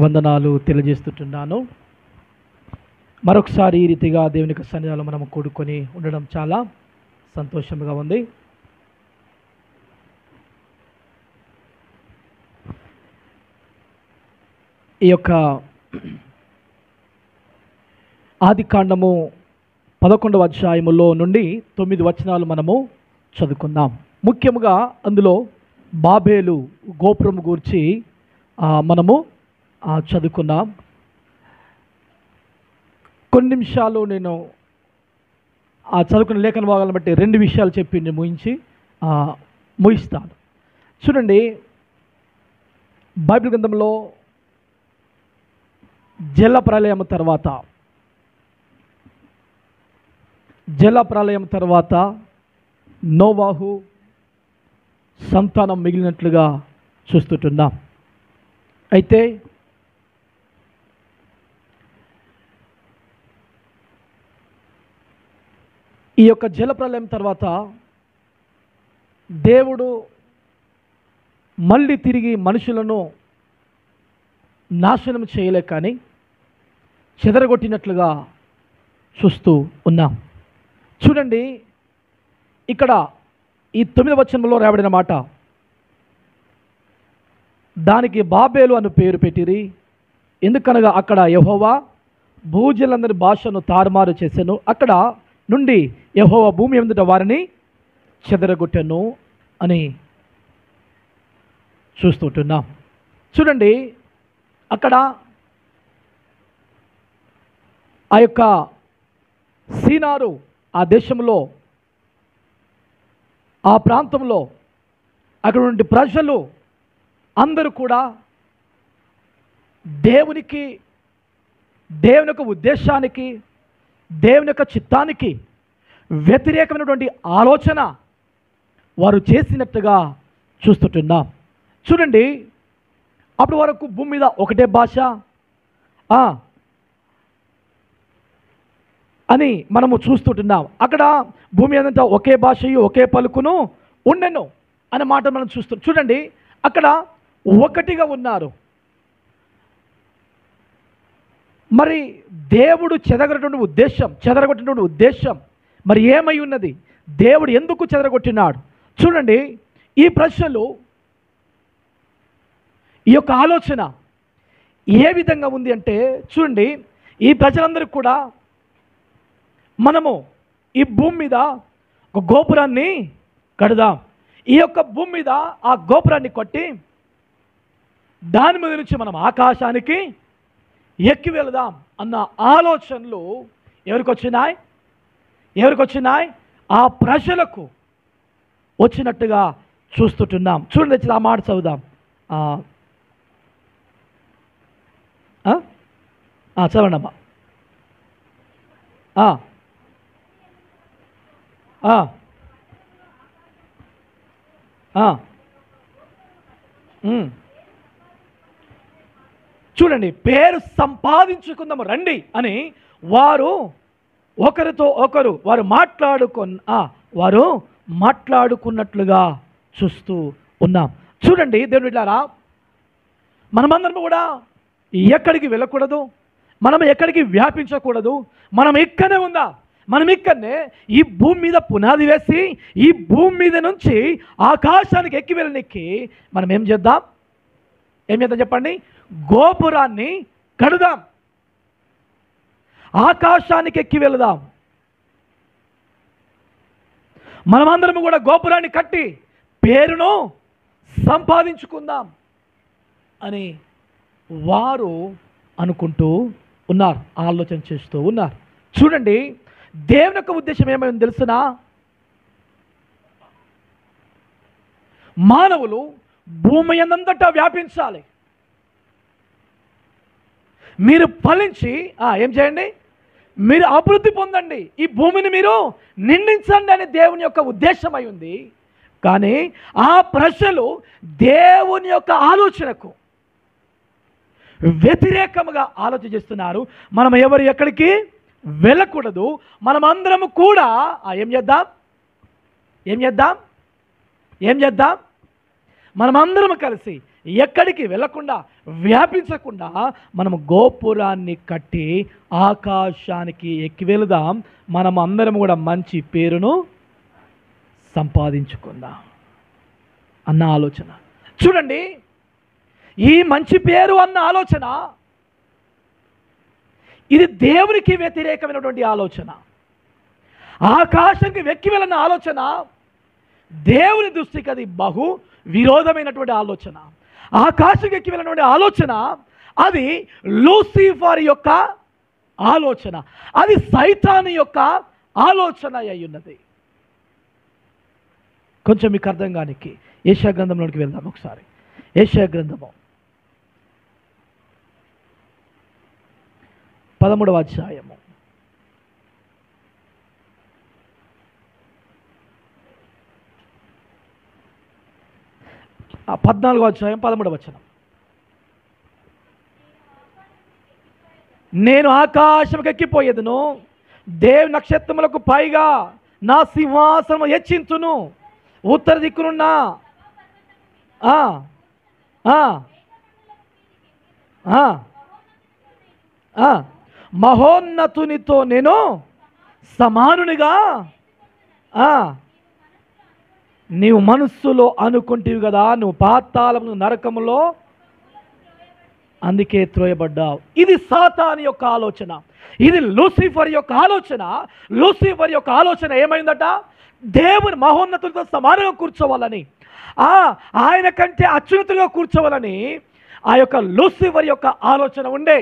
వందనాలు తెలియజేస్తుంటున్నాను. మరొకసారి ఈ రీతిగా దేవుని యొక్క సన్నిధిలో మనం కూడుకొని ఉండడం చాలా సంతోషంగా ఉంది. ఈ యొక్క ఆదికాండము 11వ అధ్యాయములో నుండి 9 వచనాలు మనము చదువుకుందాం. ముఖ్యంగా అందులో బాబేలు గోపురం గురించి మనము చదువుకున్నాం. కొన్ని నిమిషాలు నేను చదువుకున్న లేఖన భాగాలను బట్టి 2 విషయాలు చెప్పి నేను ముగిస్తాను. చూడండి, బైబిల్ గ్రంథంలో జల ప్రళయం తర్వాత నోవాహు సంతానం మిగిలినట్లుగా చూస్తుంటున్నాం. అయితే ఈ యొక్క జల ప్రళయం తర్వాత దేవుడు మళ్ళీ తిరిగి మనుషులను నాశనం చేయలే, కానీ చెదరగొట్టినట్లుగా చూస్తూ ఉన్నాం. చూడండి, ఇక్కడ ఈ 9వ వచనంలో రాబడిన మాట, దానికి బాబేలు అని పేరు పెట్టిరి, ఎందుకనగా అక్కడ యెహోవా భూజలందరి భాషను తారుమారు చేసెను, అక్కడ నుండి యెహోవా భూమి ఎదుట వారిని చెదరగొట్టెను అని చూస్తుంటున్నాం. చూడండి, అక్కడ ఆ యొక్క సీనారు ఆ దేశంలో ఆ ప్రాంతంలో అక్కడ నుండి ప్రజలు అందరూ కూడా దేవుని యొక్క ఉద్దేశానికి, దేవుని యొక్క చిత్తానికి వ్యతిరేకమైనటువంటి ఆలోచన వారు చేసినట్టుగా చూస్తుంటున్నాం. చూడండి, అప్పటి వరకు భూమి మీద ఒకటే భాష అని మనము చూస్తుంటున్నాం. అక్కడ భూమి అంతా ఒకే భాషయు ఒకే పలుకును ఉండెను అనే మాట మనం చూస్తున్నాం. చూడండి, అక్కడ ఒకటిగా ఉన్నారు. మరి దేవుడు చెదరగొట్టినటువంటి ఉద్దేశం మరి ఏమై ఉన్నది? దేవుడు ఎందుకు చెదరగొట్టినాడు? చూడండి, ఈ ప్రశ్నలు, ఈ యొక్క ఆలోచన ఏ విధంగా ఉంది అంటే, చూడండి, ఈ ప్రజలందరికీ కూడా మనము ఈ భూమి మీద ఒక గోపురాన్ని కడదాం, ఈ యొక్క భూమి మీద ఆ గోపురాన్ని కట్టి దాని మీద నుంచి మనం ఆకాశానికి ఎక్కి వెళదాం అన్న ఆలోచనలు ఎవరికి వచ్చినాయి? ఆ ప్రజలకు వచ్చినట్టుగా చూస్తుంటున్నాం. చూడండి, ఆ మాట చదువుదాం. చదవండి అమ్మా. చూడండి, పేరు సంపాదించుకుందాము రండి అని వారు ఒకరితో ఒకరు వారు మాట్లాడుకున్నట్లుగా చూస్తూ ఉన్నాం. చూడండి, దేవుని బిడ్డలారా, మనమందరం కూడా ఎక్కడికి వెళ్ళకూడదు, మనం ఎక్కడికి వ్యాపించకూడదు, మనం ఇక్కడనే ఉందాం. మనం ఇక్కడనే ఈ భూమి మీద పునాది వేసి ఈ భూమి మీద నుంచి ఆకాశానికి ఎక్కి వెళ్ళనికి మనం ఏం చేద్దాం చెప్పండి? గోపురాన్ని కడుదాం, ఆకాశానికి ఎక్కి వెళదాం. మనమందరం కూడా గోపురాన్ని కట్టి పేరును సంపాదించుకుందాం అని వారు అనుకుంటూ ఉన్నారు, ఆలోచన చేస్తూ ఉన్నారు. చూడండి, దేవుని యొక్క ఉద్దేశం ఏమైంది తెలుసునా? మానవులు భూమి అంతటా వ్యాపించాలి, మీరు ఫలించి ఏం చేయండి? మీరు అభివృద్ధి పొందండి, ఈ భూమిని మీరు నిండించండి అని దేవుని యొక్క ఉద్దేశం అయి ఉంది. కానీ ఆ ప్రజలు దేవుని యొక్క ఆలోచనకు వ్యతిరేకంగా ఆలోచన చేస్తున్నారు. మనం ఎక్కడికి వెళ్ళకూడదు, మనమందరము కూడా ఏం చేద్దాం? మనమందరం కలిసి ఎక్కడికి వెళ్ళకుండా వ్యాపించకుండా మనం గోపురాన్ని కట్టి ఆకాశానికి ఎక్కి వెళదాం. మనం అందరం కూడా మంచి పేరును సంపాదించుకుందాం అన్న ఆలోచన. చూడండి, ఈ మంచి పేరు అన్న ఆలోచన ఇది దేవునికి వ్యతిరేకమైనటువంటి ఆలోచన. ఆకాశానికి వెక్కి వెళ్ళిన ఆలోచన దేవుని దృష్టికి అది బహు విరోధమైనటువంటి ఆలోచన. ఆకాశం ఎక్కి వెళ్ళినటువంటి ఆలోచన అది లూసిఫర్ యొక్క ఆలోచన, అది సైతాను యొక్క ఆలోచన అయ్యున్నది. కొంచెం మీకు అర్థం కానికి యెషయా గ్రంథంలోకి వెళ్దాం ఒకసారి. యెషయా గ్రంథము 13వ అధ్యాయము 14వ అధ్యాయం 13వ వచనం. నేను ఆకాశంకి ఎక్కిపోయేదను, దేవు నక్షత్రములకు పైగా నా సింహాసనము హెచ్చించును, ఉత్తర దిక్కునున్న మహోన్నతునితో నేను సమానునిగా నీవు మనస్సులో అనుకుంటేవి కదా, నువ్వు పాతాళము నరకములో అందుకే త్రోయబడ్డావు. ఇది సాతాను యొక్క ఆలోచన, ఇది లూసిఫర్ యొక్క ఆలోచన. లూసిఫర్ యొక్క ఆలోచన ఏమైందట? దేవుని మహోన్నతులతో సమానంగా కూర్చోవాలని, ఆయన కంటే అత్యున్నతులుగా కూర్చోవాలని ఆ యొక్క లూసిఫర్ యొక్క ఆలోచన ఉండే.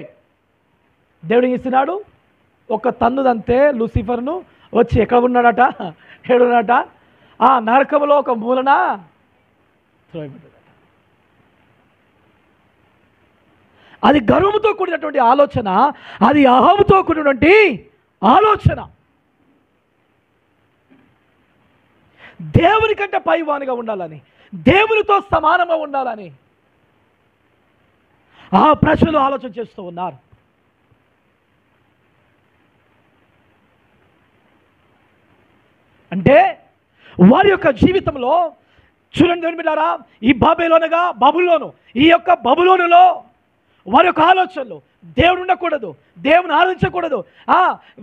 దేవుడు ఏం చేస్తున్నాడు? ఒక తన్నుదంతే లూసిఫర్ను వచ్చి ఎక్కడ ఉన్నాడట? ఏడున్నాడట? ఆ నరకములో ఒక మూలన త్రోయబడ్డాడట. అది గర్వముతో కూడినటువంటి ఆలోచన, అది అహముతో కూడినటువంటి ఆలోచన. దేవుని కంటే పైవానిగా ఉండాలని, దేవునితో సమానంగా ఉండాలని ఆ ప్రజలు ఆలోచన చేస్తూ ఉన్నారు. అంటే వారి యొక్క జీవితంలో చూడండి దేవుని బిడ్డలారా, ఈ బబులోను, ఈ యొక్క బబులోనులో వారి యొక్క ఆలోచనలు దేవుడు ఉండకూడదు, దేవుని ఆలోచించకూడదు,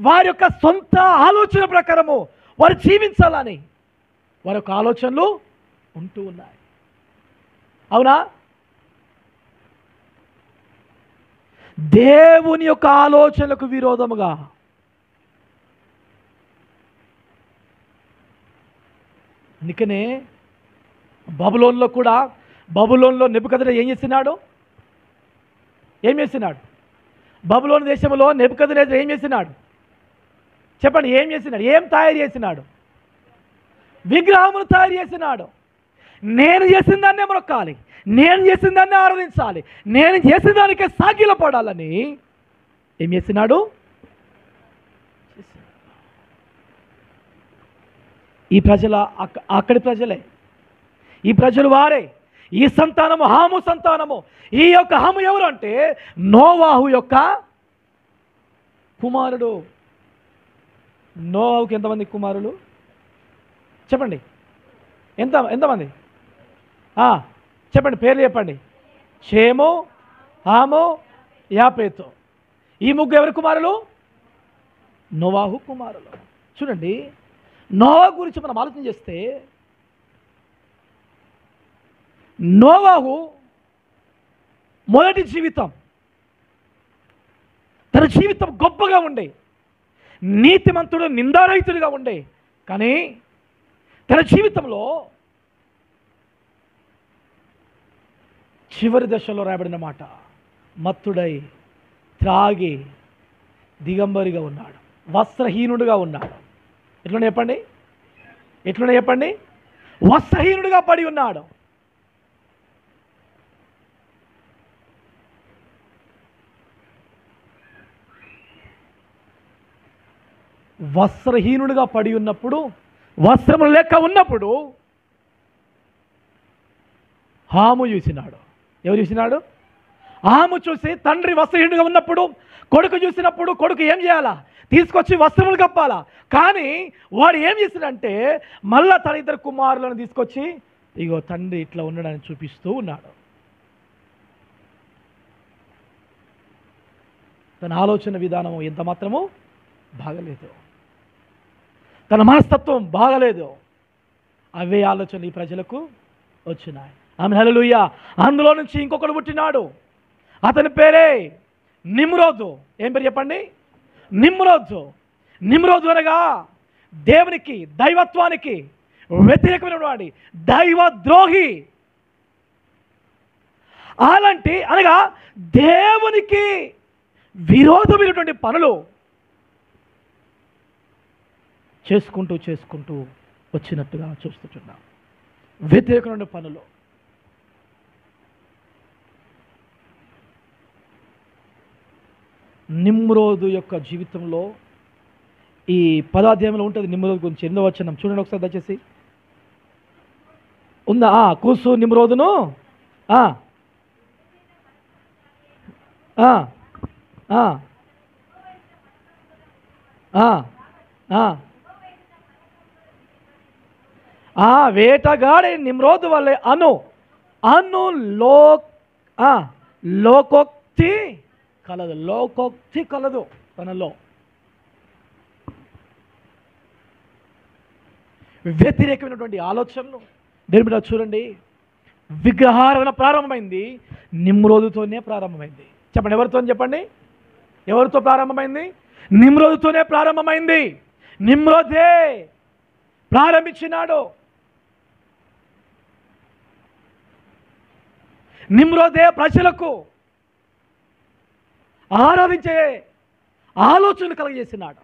వారి యొక్క సొంత ఆలోచన ప్రకారము వారు జీవించాలని వారి యొక్క ఆలోచనలు ఉంటూ ఉన్నాయి. అవునా? దేవుని యొక్క ఆలోచనలకు విరోధముగా అందుకనే బబులోన్లో కూడా, బబులోన్లో నెబుకద్నెజర్ ఏం చేస్తున్నాడు? బబులోను దేశంలో నెబుకద్నెజర్ ఏం చేసినాడు? చెప్పండి, ఏం చేసినాడు? ఏం తయారు చేసినాడు? విగ్రహమును తయారు చేసినాడు. నేను చేసిన దాన్నే మొక్కాలి, నేను చేసిన దాన్నే ఆరాధించాలి, నేను చేసిన దానికే సాగిల పడాలని ఏం చేసినాడు? ఈ ప్రజల అక్కడి ప్రజలే, ఈ ప్రజలు వారే, ఈ సంతానము హాము సంతానము. ఈ యొక్క హాము ఎవరు అంటే నోవాహు యొక్క కుమారుడు. నోవాహుకి ఎంతమంది కుమారులు చెప్పండి? ఎంతమంది చెప్పండి, పేర్లు చెప్పండి. షేము, హాము, యాపేతు. ఈ ముగ్గురు ఎవరి కుమారులు? నోవాహు కుమారులు. చూడండి, నోవాహు గురించి మనం ఆలోచన చేస్తే, నోవాహు మొదటి జీవితం, తన జీవితం గొప్పగా ఉండే, నీతిమంతుడు నిందారహితుడిగా ఉండే. కానీ తన జీవితంలో చివరి దశలో రాయబడిన మాట, మత్తుడై త్రాగి దిగంబరిగా ఉన్నాడు, వస్త్రహీనుడుగా ఉన్నాడు. ఎట్లనే చెప్పండి? వస్త్రహీనుడిగా పడి ఉన్నాడు. వస్త్రహీనుడిగా పడి ఉన్నప్పుడు, వస్త్రములు లెక్క ఉన్నప్పుడు హాము చూసినాడు. ఎవరు చూసినాడు? హాము చూసి తండ్రి వస్త్రహీనుడిగా ఉన్నప్పుడు కొడుకు చూసినప్పుడు కొడుకు ఏం చేయాలా? తీసుకొచ్చి వస్త్రములు కప్పాలా. కానీ వాడు ఏం చేసినంటే మళ్ళా తన ఇద్దరు కుమారులను తీసుకొచ్చి ఇగో తండ్రి ఇట్లా ఉండడానికి చూపిస్తూ ఉన్నాడు. తన ఆలోచన విధానం ఎంత మాత్రము బాగలేదు, తన మనస్తత్వం బాగలేదు. అవే ఆలోచనలు ఈ ప్రజలకు వచ్చినాయి. ఆమె హల్లెలూయా. అందులో నుంచి ఇంకొకడు పుట్టినాడు, అతని పేరే నిమ్రోదు. ఏం పేరు చెప్పండి? నిమ్రోదు. నిమ్రోదు అనగా దేవునికి, దైవత్వానికి వ్యతిరేకమైన వాడి, దైవద్రోహి. అలాంటి అనగా దేవునికి విరోధమైనటువంటి పనులు చేసుకుంటూ చేసుకుంటూ వచ్చినట్టుగా చూస్తుంటున్నాం. వ్యతిరేకమైన పనులు. నిమ్రోదు యొక్క జీవితంలో ఈ 10వ అధ్యాయంలో ఉంటుంది నిమ్రోదు గురించి. 8వ వచనం చూడండి ఒకసారి దయచేసి. ఉందా? కూసు నిమ్రోదును వేటగాడే నిమ్రోదు వల్లే అను లోకోక్తి కలదు. లోకోక్తి కలదు తనలో. వ్యతిరేకమైనటువంటి ఆలోచనలు. దేని మీద చూడండి, విగ్రహారాధన ప్రారంభమైంది నిమ్రోదుతోనే ప్రారంభమైంది. చెప్పండి, ఎవరితో చెప్పండి? ఎవరితో ప్రారంభమైంది? నిమ్రోదుతోనే ప్రారంభమైంది. నిమ్రోదే ప్రారంభించినాడు. నిమ్రోదే ప్రజలకు ఆరాధించే ఆలోచనలు కలగజేసినాడు.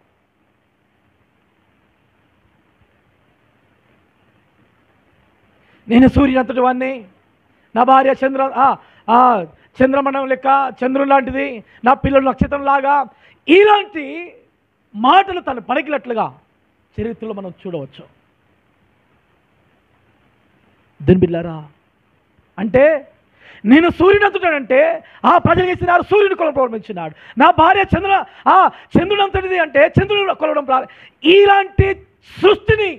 నేను సూర్యునంతటి వాడిని, నా భార్య చంద్రమండలం లెక్క చంద్రుడు లాంటిది, నా పిల్లలు నక్షత్రం లాగా, ఇలాంటి మాటలు తను పలికినట్లుగా చరిత్రలో మనం చూడవచ్చు. దీని బిల్లారా అంటే నేను సూర్యునంతటానంటే ఆ ప్రజలు చేసినారు, సూర్యుని కొలవడం ప్రారంభించినాడు. నా భార్య చంద్రుడంతటిది అంటే చంద్రుడు కొలవడం ఇలాంటి సృష్టిని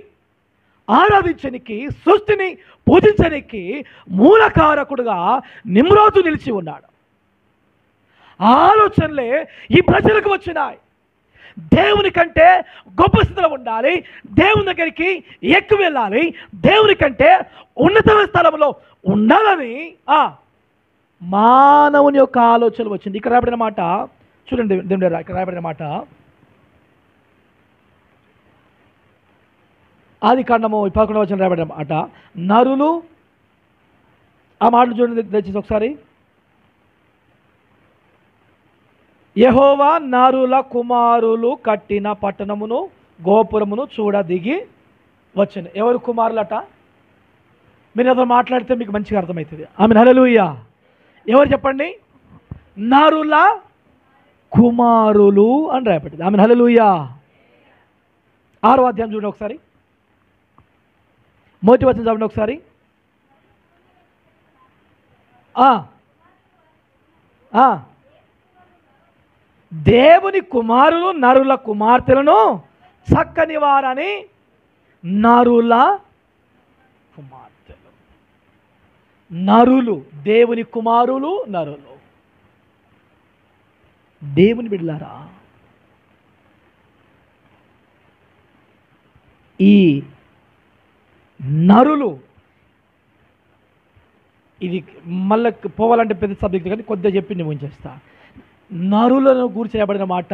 ఆరాధించడానికి, సృష్టిని పూజించడానికి మూలకారకుడుగా నిమ్రోదు నిలిచి ఉన్నాడు. ఆలోచనలే ఈ ప్రజలకు వచ్చినాయి. దేవుని కంటే గొప్ప స్థితిలో ఉండాలి, దేవుని దగ్గరికి ఎక్కువ వెళ్ళాలి, దేవుని కంటే ఉన్నతమైన స్థలంలో ఉండాలని మానవుని యొక్క ఆలోచన వచ్చింది. ఇక్కడ రాబడిన మాట చూడండి, ఇక్కడ రాబడిన మాట ఆదికాండము 11వ వచనం రాబడిన మాట, నరులు, ఆ మాటలు చూడండి దయచేసి ఒకసారి. యెహోవా నరుల కుమారులు కట్టిన పట్టణమును గోపురమును చూడ దిగి వచ్చాను. ఎవరు కుమారులట? మీరు ఏదో మాట్లాడితే మీకు మంచిగా అర్థమవుతుంది. ఆమె హల్లెలూయా. ఎవరు చెప్పండి? నరుల కుమారులు అని రాయబడింది. ఆమె హల్లెలూయా. 6వ అధ్యాయం చూడండి ఒకసారి, మొదటి వచనం చదవండి ఒకసారి. దేవుని కుమారులు నరుల కుమార్తెలను చక్కని వారని నరుల కుమార్తెలు. నరులు దేవుని కుమారులు, నరులు దేవుని బిడ్డలారా. ఈ నరులు, ఇది మళ్ళీ పోవాలంటే పెద్ద సబ్జెక్ట్ కానీ కొద్దిగా చెప్పి నేను ఉంచేస్తా. నరులను గురించి రాయబడిన మాట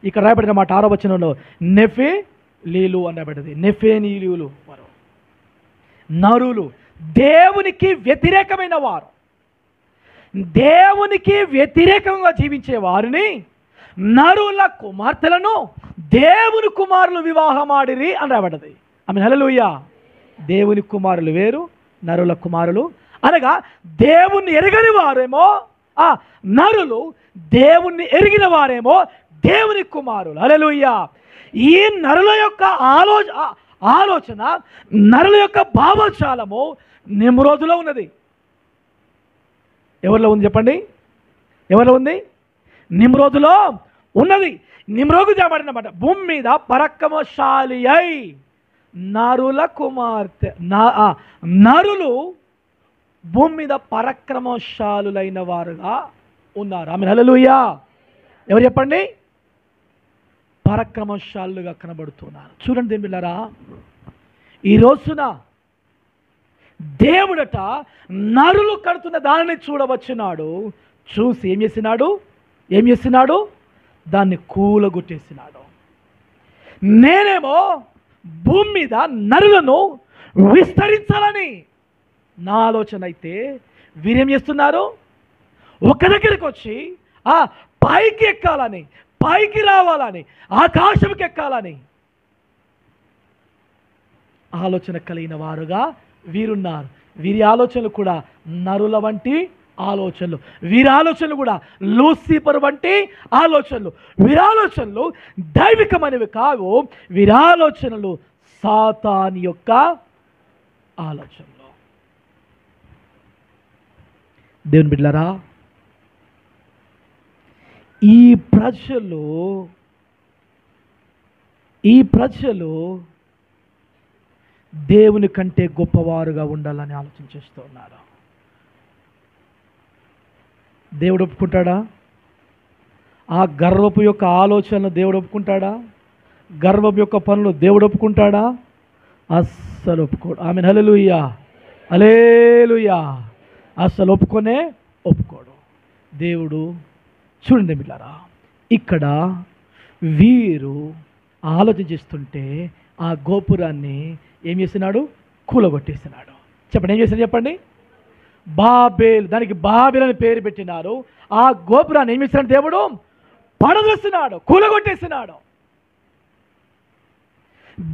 ఇక్కడ రాయబడిన మాట 6వ వచనంలో నెఫే లీలు అని రాయబడింది. నెఫేనీయులు వారు నరులు, దేవునికి వ్యతిరేకమైన వారు, దేవునికి వ్యతిరేకంగా జీవించే వారిని, నరుల కుమార్తెలను దేవుని కుమారులు వివాహమాడిరి అని రాయబడ్డది. ఆమె హల్లెలూయా. దేవుని కుమారులు వేరు, నరుల కుమారులు అనగా దేవుణ్ణి ఎరగని వారేమో నరులు, దేవుణ్ణి ఎరిగిన వారేమో దేవుని కుమారులు. హల్లెలూయా. ఈ నరుల యొక్క ఆలోచన, నరుల యొక్క భావజాలము నిమ్రోదులో ఉన్నది. ఎవరిలో ఉంది చెప్పండి? ఎవరిలో ఉంది? నిమ్రోదులో ఉన్నది. నిమ్రోదు చేయబడినమాట భూమి మీద పరాక్రమశాలి అయి నరుల కుమార్తె, నరులు భూమి మీద పరాక్రమశాలులైన వారుగా ఉన్నారు. ఆమె హల్లెలూయా. ఎవరు చెప్పండి? పరాక్రమశాలుగా కనబడుతున్నారు. చూడండి దేవుని బిడ్డలారా, ఈ రోజున దేవుడట నరులు కడుతున్న దానిని చూడవచ్చున్నాడు. చూసి ఏం చేసినాడు? దాన్ని కూలగొట్టేసినాడు. నేనేమో భూమి మీద నరులను విస్తరించాలని నా ఆలోచన అయితే, వీరేం చేస్తున్నారు? ఒక దగ్గరికి వచ్చి ఆ పైకి ఎక్కాలని, పైకి రావాలని, ఆకాశంకి ఎక్కాలని ఆలోచన కలిగిన వారుగా వీరున్నారు. వీరి ఆలోచనలు కూడా నరుల వంటి ఆలోచనలు. వీరి ఆలోచనలు కూడా లూసిఫర్ వంటి ఆలోచనలు. వీరి ఆలోచనలు దైవికమైనవి కావు. వీరి ఆలోచనలు సాతాను యొక్క ఆలోచనలు. దేవుని బిడ్డలారా, ఈ ప్రజలు దేవుని కంటే గొప్పవారుగా ఉండాలని ఆలోచన చేస్తూ ఉన్నారు. దేవుడు ఒప్పుకుంటాడా? ఆ గర్వపు యొక్క ఆలోచనలు దేవుడు ఒప్పుకుంటాడా? గర్వపు యొక్క పనులు దేవుడు ఒప్పుకుంటాడా? అస్సలు ఒప్పుకోడు. ఆమెన్. హల్లెలూయా, హల్లెలూయా. అస్సలు ఒప్పుకోడు దేవుడు. చూడండి బిడ్డలారా, ఇక్కడ వీరు ఆలోచన చేస్తుంటే ఆ గోపురాన్ని ఏం చేసినాడు? కూలగొట్టేసినాడు. చెప్పండి, ఏం చేసినాడు చెప్పండి? బాబేల్. దానికి బాబేల్ అని పేరు పెట్టినారు. ఆ గోపురాన్ని ఏం చేసినాడు? దేవుడు పడదొస్తున్నాడు, కూలగొట్టేసినాడు.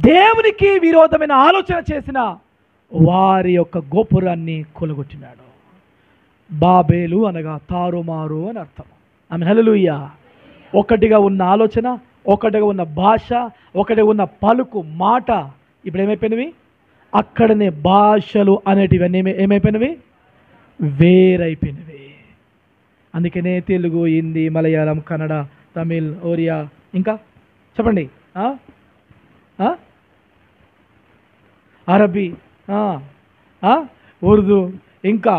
దేవునికి విరోధమైన ఆలోచన చేసిన వారి యొక్క గోపురాన్ని కూలగొట్టినాడు. బాబేలు అనగా తారుమారు అని అర్థం. ఆమె. హల్లెలూయా. ఒకటిగా ఉన్న ఆలోచన, ఒకటిగా ఉన్న భాష, ఒకటిగా ఉన్న పలుకు, మాట ఇప్పుడు ఏమైపోయినవి? అక్కడనే భాషలు అనేటివి ఏమైపోయినవి? వేరైపోయినవి. అందుకనే తెలుగు, హిందీ, మలయాళం, కన్నడ, తమిళ్, ఒరియా, ఇంకా చెప్పండి, అరబీ, ఉర్దూ, ఇంకా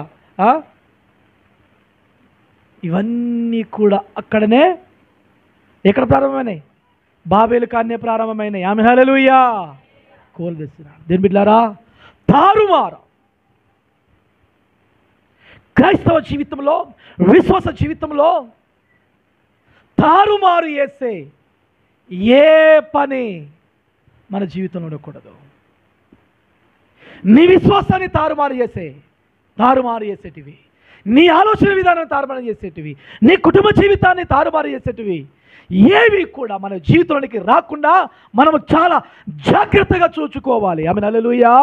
ఇవన్నీ కూడా అక్కడనే ఎక్కడ ప్రారంభమైనాయి? బాబేలు కాడనే ప్రారంభమైనాయి. ఆమె. హల్లెలూయా. కోల్దేస్తున్నాడు. దేని బిడ్డలారా, తారుమారు. క్రైస్తవ జీవితంలో, విశ్వాస జీవితంలో తారుమారు చేసే ఏ పని మన జీవితంలో ఉండకూడదు. నీ విశ్వాసాన్ని తారుమారు చేసేటివి, నీ ఆలోచన విధానాన్ని తారుమారు చేసేటివి, నీ కుటుంబ జీవితాన్ని తారుమారు చేసేటివి ఏవి కూడా మన జీవితంలోనికి రాకుండా మనము చాలా జాగ్రత్తగా చూసుకోవాలి. ఆమె. హల్లెలూయా,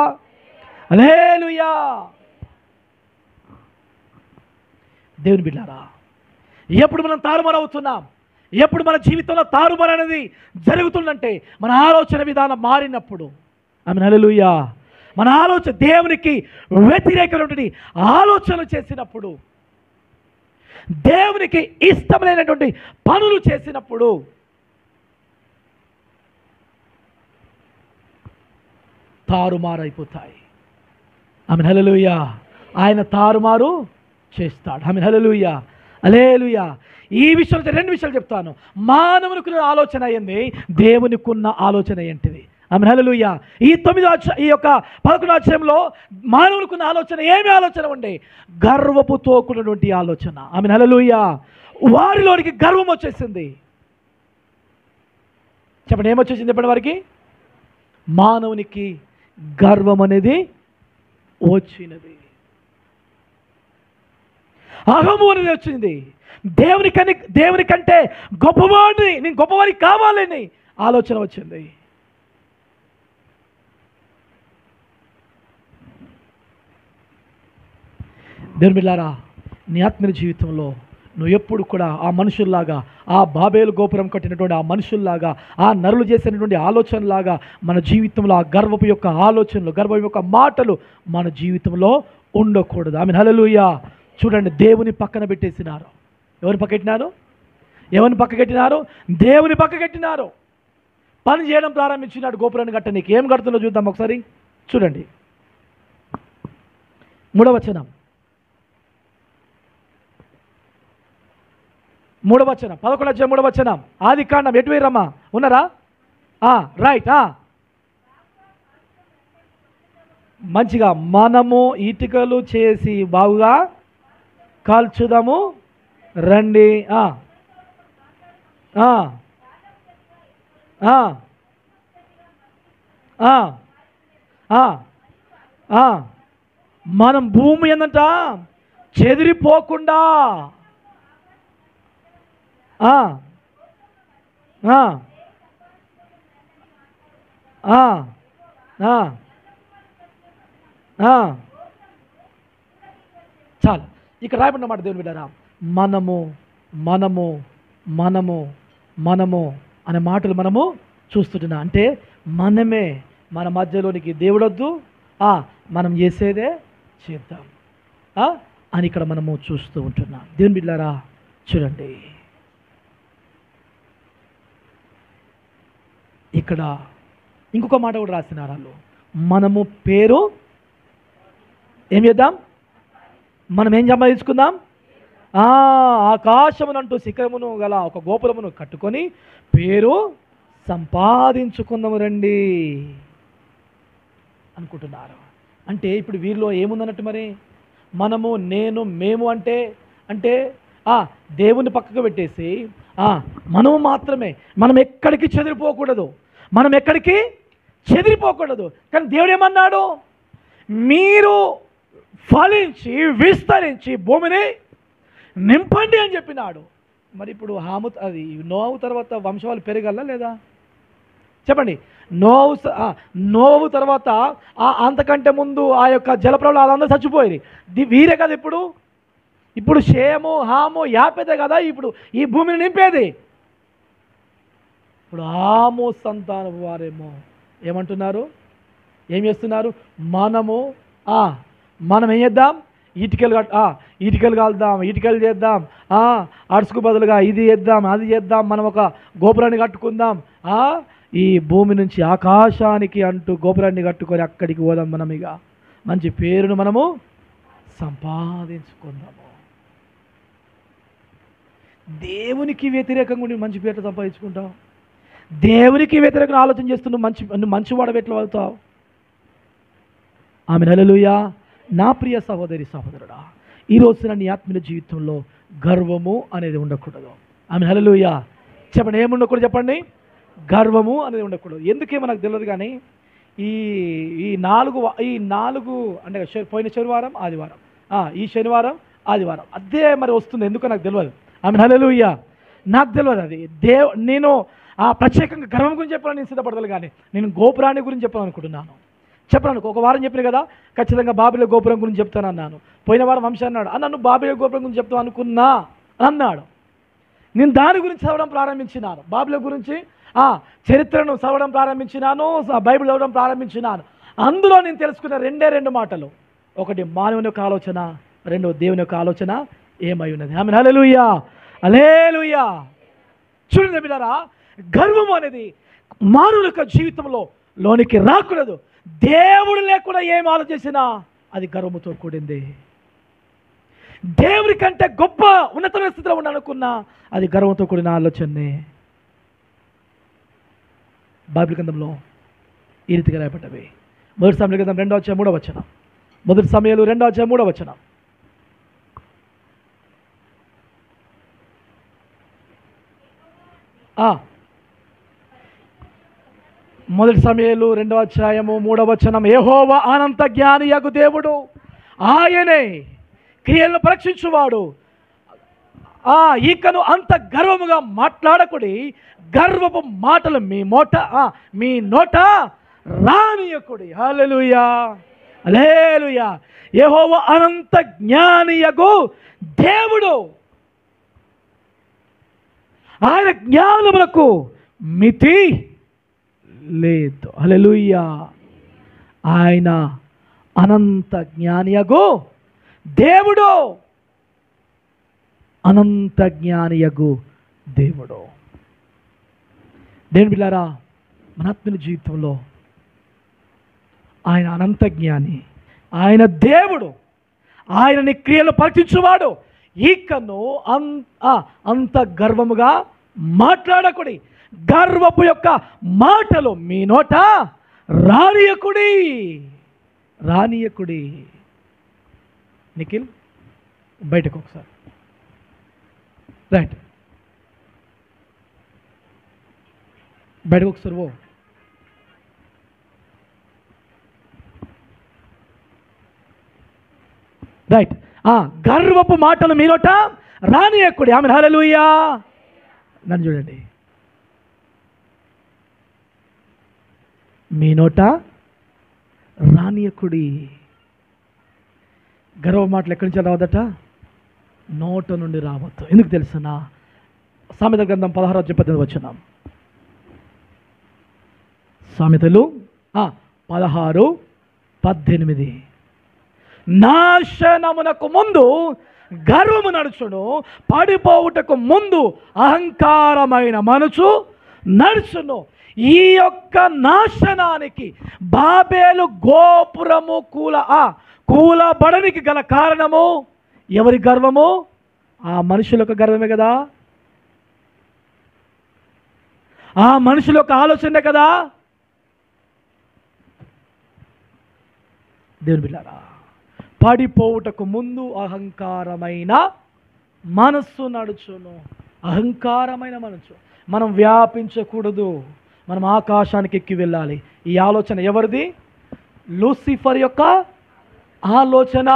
హల్లెలూయా. దేవుని బిడ్డలారా, ఎప్పుడు మనం తారుమారు అవుతున్నాం, ఎప్పుడు మన జీవితంలో తారుమారు అనేది జరుగుతుందంటే మన ఆలోచన విధానం మారినప్పుడు. ఆమె. హల్లెలూయా. మన ఆలోచన దేవునికి వ్యతిరేకమైనటువంటి ఆలోచనలు చేసినప్పుడు, దేవునికి ఇష్టమైనటువంటి పనులు చేసినప్పుడు తారుమారు అయిపోతాయి. ఆమె. హల్లెలూయా. ఆయన తారుమారు చేస్తాడు. ఆమె. హల్లెలూయా, హల్లెలూయా. ఈ విషయంలో రెండు విషయాలు చెప్తాను. మానవునికున్న ఆలోచన అయ్యింది, దేవునికున్న ఆలోచన ఏంటిది? ఆమె. హల్లెలూయా. ఈ 11వ అధ్యాయంలో మానవునికున్న ఆలోచన ఏమి ఆలోచన ఉండే? గర్వపుతో కూడినటువంటి ఆలోచన. ఆమె. హల్లెలూయా. వారిలోనికి గర్వం వచ్చేసింది. చెప్పండి, ఏమొచ్చేసింది చెప్పండి వారికి? మానవునికి గర్వం అనేది వచ్చినది, అహము అనేది వచ్చింది. దేవుని కంటే గొప్పవాడిని, నేను గొప్పవాడిని కావాలని ఆలోచన వచ్చింది. దేవుని బిడ్డలారా, నీ ఆత్మీయ జీవితంలో నువ్వు ఎప్పుడు కూడా ఆ మనుషుల్లాగా, ఆ బాబేలు గోపురం కట్టినటువంటి ఆ మనుషుల్లాగా, ఆ నరులు చేసినటువంటి ఆలోచనలాగా మన జీవితంలో ఆ గర్వపు యొక్క ఆలోచనలు, గర్వం యొక్క మాటలు మన జీవితంలో ఉండకూడదు. ఆమె. హల్లెలూయా. చూడండి, దేవుని పక్కన పెట్టేసినారు. ఎవరిని పక్కకెట్టినారు? దేవుని పక్కకెట్టినారు. పని చేయడం ప్రారంభించినాడు. గోపురాన్ని కట్టనీకి ఏం కడుతుందో చూద్దాం ఒకసారి. చూడండి, 3వ వచనం. 3వ వచనం, 11 3వ వచనం, ఆది కాండం. ఎటు వేరమ్మా, ఉన్నారా? రైట్. మంచిగా, మనము ఇటుకలు చేసి బాగుగా కాల్చుదాము రండి. మనం భూమి ఏందంట చెదిరిపోకుండా చాలు. ఇక్కడ రాయబడిన మాట దేవుని బిడ్డారా, మనము మనము మనము మనము అనే మాటలు మనము చూస్తుంటున్నాం. అంటే మనమే, మన మధ్యలోనికి దేవుడొద్దు, మనం చేసేదే చేద్దాం అని ఇక్కడ మనము చూస్తూ ఉంటున్నాం. దేవుని బిడ్డారా చూడండి, ఇక్కడ ఇంకొక మాట కూడా రాసినారు వాళ్ళు. మనము పేరు ఏం చేద్దాం, మనం ఏం సంపాదించుకుందాం? ఆకాశమునంటూ శిఖరమును గల ఒక గోపురమును కట్టుకొని పేరు సంపాదించుకుందాము రండి అనుకుంటున్నారు. అంటే ఇప్పుడు వీరిలో ఏముందన్నట్టు మరి, మనము, నేను, మేము అంటే అంటే దేవుని పక్కకు పెట్టేసి మనము మాత్రమే, మనం ఎక్కడికి చెదిరిపోకూడదు, మనం ఎక్కడికి చెదిరిపోకూడదు. కానీ దేవుడు ఏమన్నాడు? మీరు ఫలించి విస్తరించి భూమిని నింపండి అని చెప్పినాడు. మరి ఇప్పుడు అది నోవు తర్వాత వంశవాళ్ళు పెరగల లేదా చెప్పండి? నోవు తర్వాత అంతకంటే ముందు ఆ యొక్క జలప్రలయాలు అందరూ చచ్చిపోయేది వీరే కదా. ఇప్పుడు షేము, హాము, యాపెదే కదా ఇప్పుడు ఈ భూమిని నింపేది. ఇప్పుడు ఆమో సంతానం వారేమో ఏమంటున్నారు, ఏం చేస్తున్నారు? మనం ఏం చేద్దాం? ఇటుకలు కాల్దాం, ఇటుకలు చేద్దాం, అడుసుకు బదులుగా ఇది చేద్దాం, అది చేద్దాం, మనం ఒక గోపురాన్ని కట్టుకుందాం, ఈ భూమి నుంచి ఆకాశానికి అంటూ గోపురాన్ని కట్టుకొని అక్కడికి పోదాం, మనం ఇక మంచి పేరును మనము సంపాదించుకుందాము. దేవునికి వ్యతిరేకంగా ఉండి మంచి పేరు సంపాదించుకుంటావు, దేవునికి వ్యతిరేకంగా ఆలోచన చేస్తున్నావు, మంచివాడు ఎట్లా అవుతావు? ఆమె హల్లెలూయా. నా ప్రియ సహోదరి సహోదరుడా, ఈరోజు నీ ఆత్మీయ జీవితంలో గర్వము అనేది ఉండకూడదు. ఆమె హల్లెలూయా. చెప్పండి, ఏముండకూడదు చెప్పండి? గర్వము అనేది ఉండకూడదు. ఎందుకేమో నాకు తెలియదు, కానీ ఈ నాలుగు అంటే పోయిన శనివారం ఆదివారం, ఈ శనివారం ఆదివారం అదే మరి వస్తుంది, ఎందుకో నాకు తెలియదు. ఆమె హల్లెలూయా. నాకు తెలియదు అది. నేను ప్రత్యేకంగా గర్వం గురించి చెప్పాలని నేను సిద్ధపడతాను, కానీ నేను గోపురాన్ని గురించి చెప్పాలనుకుంటున్నాను. చెప్పడానికి ఒక వారం చెప్పిన కదా, ఖచ్చితంగా బాబిల గోపురం గురించి చెప్తాను అన్నాను. పోయిన వారం వంశ అన్నాడు, నన్ను బాబిల గోపురం గురించి చెప్తాను అనుకున్నా అన్నాడు. నేను దాని గురించి చదవడం ప్రారంభించినాను, బాబిల గురించి చరిత్రను చదవడం ప్రారంభించినాను, బైబిల్ చదవడం ప్రారంభించినాను. అందులో నేను తెలుసుకున్న రెండు మాటలు, ఒకటి మానవుని యొక్క ఆలోచన, రెండో దేవుని యొక్క ఆలోచన ఏమై ఉన్నది. ఆమె హల్లెలూయా, హల్లెలూయా. చూడండి బిడ్డలారా, గర్వం అనేది మానవుల యొక్క జీవితంలో లోనికి రాకూడదు. దేవుడు లేకుండా ఏం ఆలోచించినా అది గర్వముతో కూడింది. దేవుడి కంటే గొప్ప ఉన్నతమైన స్థితిలో ఉండాలనుకున్నా అది గర్వంతో కూడిన ఆలోచనే. బైబిల్ గ్రంథంలో ఈ రీతిగా రాయబడ్డవి. మొదటి సమయాలు గ్రంథం 2:3 మొదటి సమయాలు 2:3. మొదటి సమయాలు 2:3. యెహోవా అనంత జ్ఞానియగు దేవుడు, ఆయనే క్రియలను పరీక్షించువాడు. ఈకను అంత గర్వముగా మాట్లాడకుడి, గర్వపు మాటలు మీ నోట రానియకుడి. హల్లెలూయా, హల్లెలూయా. యెహోవా అనంత జ్ఞానియగు దేవుడు, ఆయన జ్ఞానములకు మితి లేదు. హల్లెలూయా. ఆయన అనంత జ్ఞానియగు దేవుడు, అనంత జ్ఞానియగు దేవుడు. దేవుని బిడ్డలారా, మన ఆత్మీయ జీవితంలో ఆయన అనంత జ్ఞాని, ఆయన దేవుడు, ఆయన నీ క్రియలు పరీక్షించువాడు. ఇకను అంత గర్వముగా మాట్లాడకుడి, గర్వపు యొక్క మాటలు మీ నోట రానియకుడి. నిఖిల్ బయటకు ఒకసారి రైట్, బయటకు ఒకసారి ఓ. రైట్, గర్వపు మాటలు మీ నోట రానియకుడి. ఆమెన్, హల్లెలూయా. నన్ను చూడండి, మీ నోట రానియకుడి. గర్వ మాటలు ఎక్కడి నుంచి రావద్దట? నోట నుండి రావద్దు. ఎందుకు తెలుసునా? సామెతల గ్రంథం 16:18 వచనం. సామెతలు 16:18. నాశనమునకు ముందు గర్వము నడుచును, పడిపోవుటకు ముందు అహంకారమైన మనసు నడుచును. ఈ యొక్క నాశనానికి బాబేలు గోపురము కూలబడనికి గల కారణము ఎవరి గర్వము? ఆ మనుషుల యొక్క గర్వమే కదా, ఆ మనుషుల యొక్క ఆలోచనే కదా. దేవుని బిడ్డలారా, పడిపోవుటకు ముందు అహంకారమైన మనస్సు నడుచును. అహంకారమైన మనసు. మనం వ్యాపించకూడదు, మనం ఆకాశానికి ఎక్కి వెళ్ళాలి. ఈ ఆలోచన ఎవరిది? లూసిఫర్ యొక్క ఆలోచన,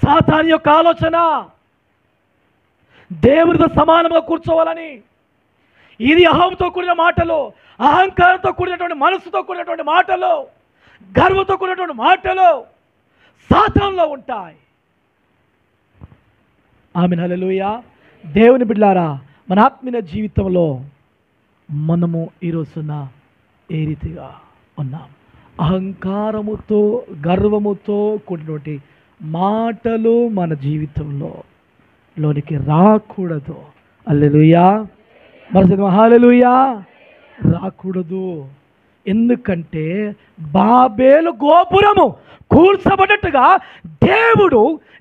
సాతాను యొక్క ఆలోచన. దేవుడితో సమానంగా కూర్చోవాలని. ఇది అహంతో కూడిన మాటలు, అహంకారంతో కూడినటువంటి మనసుతో కూడినటువంటి మాటలు, గర్వంతో కూడినటువంటి మాటలు సాతానులో ఉంటాయి. ఆమేన్, హల్లెలూయా. దేవుని బిడ్డలారా, మన ఆత్మీయ జీవితంలో మనము ఈరోజున ఏ రీతిగా ఉన్నాం? అహంకారముతో, గర్వముతో కూడినటువంటి మాటలు మన జీవితంలో లోనికి రాకూడదు. హల్లెలూయా. మరొకటి హల్లెలూయా. రాకూడదు. ఎందుకంటే బాబేలు గోపురము కూల్చబడ్డట్టుగా దేవుడు